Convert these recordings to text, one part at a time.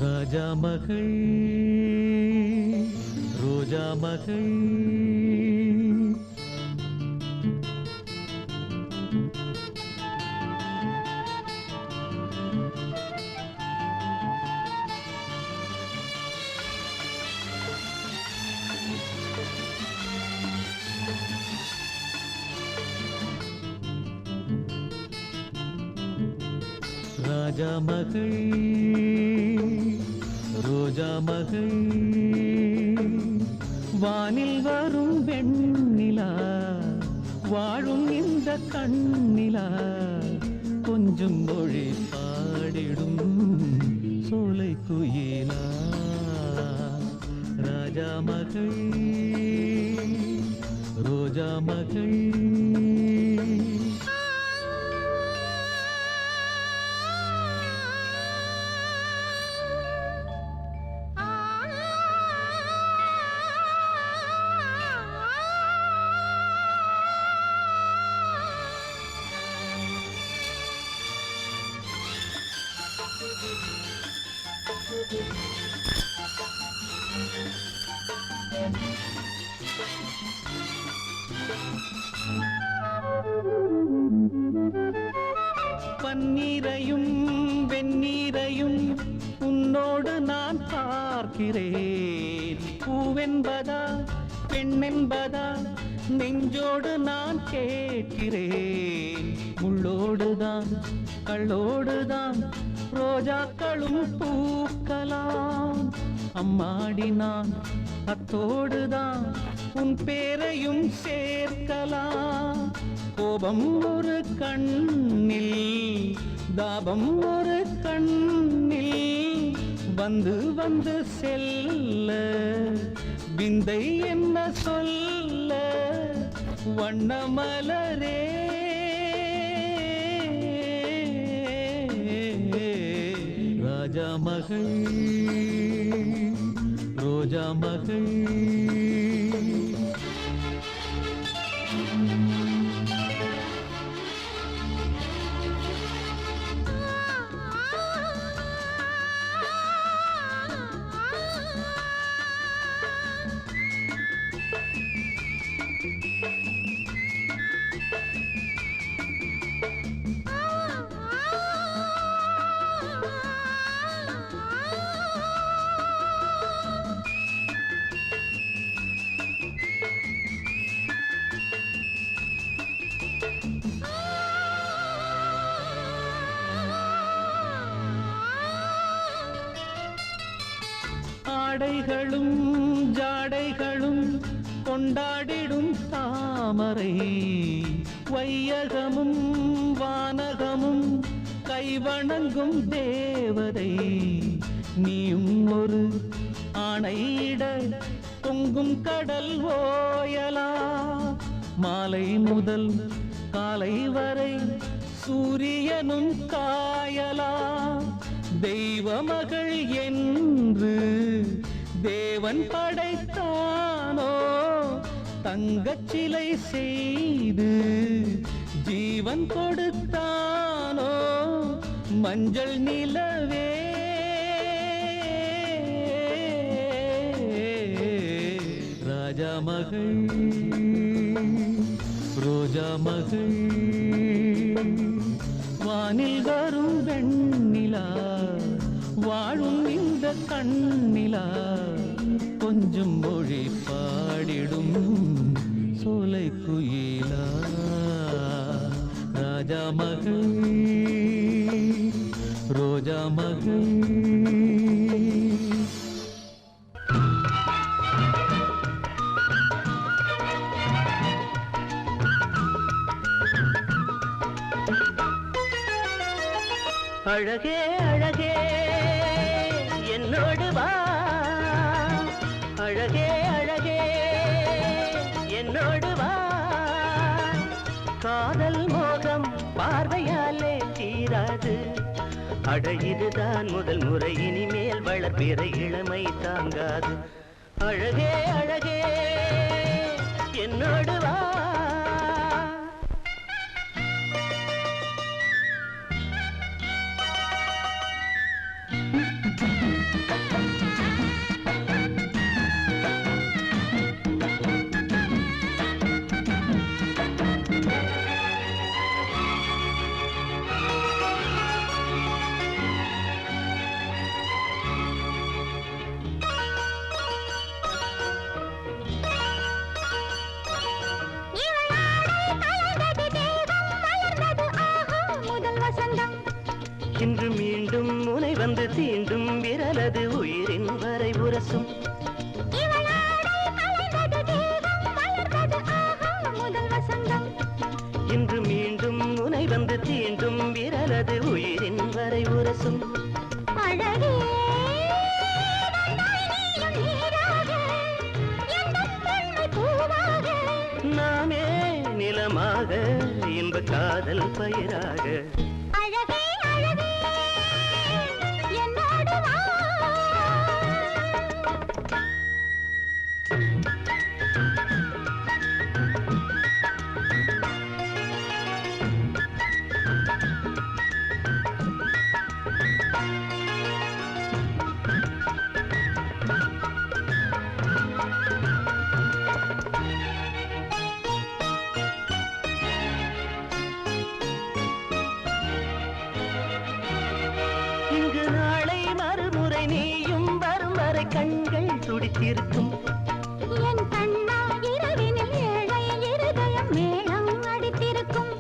ராஜா மகள் ரோஜா மகள் ராஜா மகள் ரோஜா மகள் வானில் வரும் வெண்ணிலா வாழும் இந்த கண்ணிலா கொஞ்சம் மொழி பாடிடும் சோலை குயிலா ராஜா மகள் ரோஜா மகள் பன்னீரையும் வெந்நீரையும் உன்னோடு நான் பார்க்கிறேன். பூவென்பதா பெண்ணென்பதா நெஞ்சோடு நான் கேட்கிறேன். முள்ளோடுதான் கள்ளோடுதான் ரோஜாக்களும் பூக்கலாம். அம்மாடி நான் அத்தோடுதான் உன் பேரையும் சேர்க்கலாம். கோபம் ஒரு கண்ணில் தாபம் ஒரு கண்ணில் வந்து வந்து செல்ல விந்தை என்ன சொல்ல வண்ணமலரே ராஜா மகள் ரோஜா மகள் ஆடைகளும் ஜாடைகளும் கொண்டாடிடும் தாமரை வையகமும் வானகமும் கைவணங்கும் தேவதை. நீயும் ஒரு ஆணையிட பொங்கும் கடல் ஓயலா. மாலை முதல் காலை வரை சூரியனும் காயலா. தெய்வ மகள் என்று தேவன் படைத்தானோ தங்கச் சிலை செய்து ஜீவன் கொடுத்தானோ மஞ்சள் நிலவே ராஜா மகள் ரோஜா மகள் வானில் வரும் வெண்ணிலா வாழும் இந்த கண்ணிலா கொஞ்சம் மொழி பாடிடும் சோலை குயிலா ராஜா மகள் ரோஜா மகள். அழகே அழகே என்னோடு வா. அழகே அழகே என்னோடு வா. காதல் மோகம் பார்வையாலே தீராது. அட இதுதான் முதல் முறை, இனிமேல் வளர்பிற இளமை தாங்காது. அழகே அழகே என்னோடு வா. இன்று மீண்டும் முனை வந்து தீண்டும் விரலது உயிரின் வரை உரசும். இன்று மீண்டும் முனை வந்து தீண்டும் விரலது உயிரின் வரை உரசும். நாமே நிலமாக இன்ப காதல் பயிராக. இங்கு நாளை மறுமுறை நீயும் வரும் வரை கண்கள் துடித்திருக்கும். என் கண்ணா இரவினில் ஏழை இருதயம் மேளம் அடித்திருக்கும்.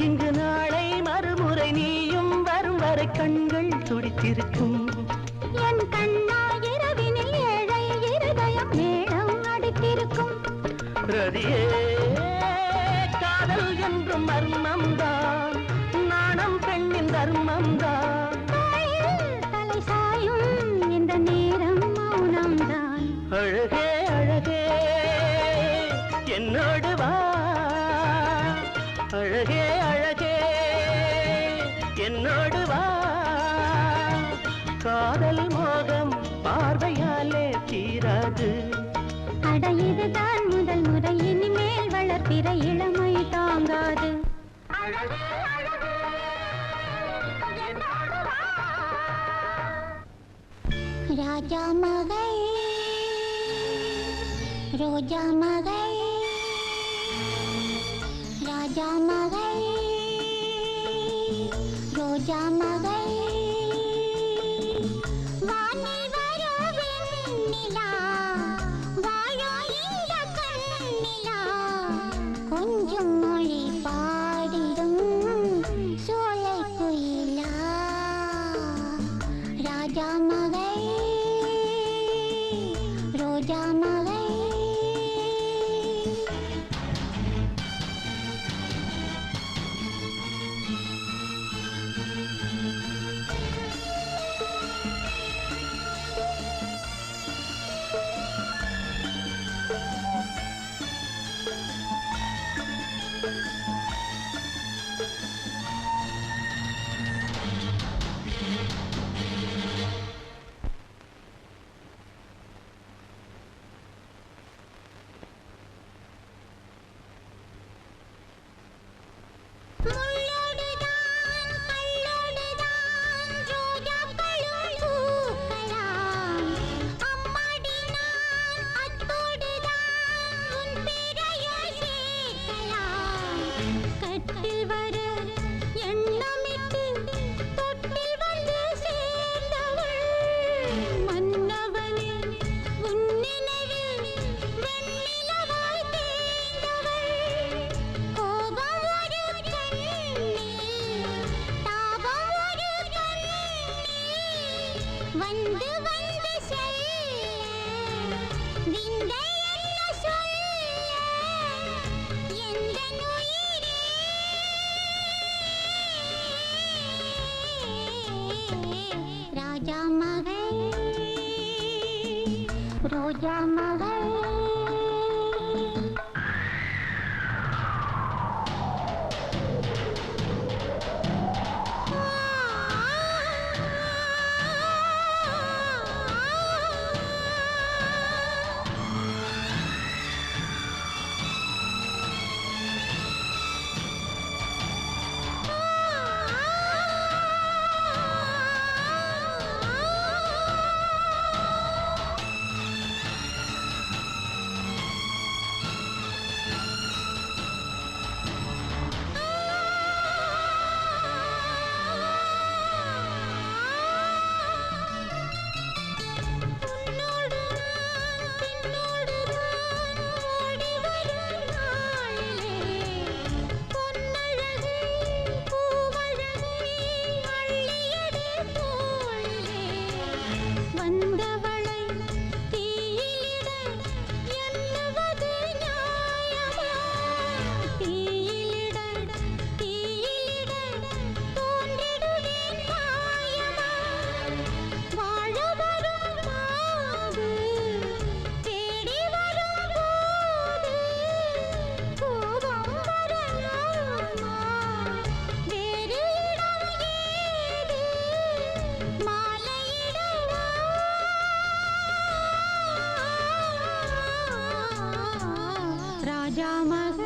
இங்கு நாளை மறுமுறை நீயும் வரும் வரை கண்கள் துடித்திருக்கும். என் கண்ணா இரவினில் ஏழை இருதயம் மேளம் அடித்திருக்கும். ரதியே காதல் என்றும் மர்மம்தான், நாணம் பெண்ணின் தர்மம்தான். தலை சாயும் இந்த நேரம் மௌனம்தான். அழகே அழகே என்னோடு வா, அழகே அழகே என்னோடு வா. காதல் மோகம் பார்வையாலே தீராது. அட இதுதான் முதல் முறை, இனிமேல் வளர்ப்பிற இளமை தாங்காது. ராஜா மகள் ரோஜா மகள், ராஜா மகள் ரோஜா மகள். வானில் வரும் வெண்ணிலா, வாழோ இந்த கண்ணிலா, கொஞ்சம் மொழி பாடிடும் சோலை குயிலா. ராஜா மகள் ரோஜா மகள். வந்து வந்து செல்ல விந்தை என்ன சொல்ல எந்தன் உயிரே. ராஜா மகள் ரோஜா மகள். வந்தவளை தீயிலிட எண்ணுவது நியாயமா? தீயிலிட தோன்றிடுவேன் மாயமா? வாழ வரும் மாது தேடி வரும் போது கோபம் வரலாமா? வேறு இடம் ஏது மாலையிடவா? ராஜா மகள்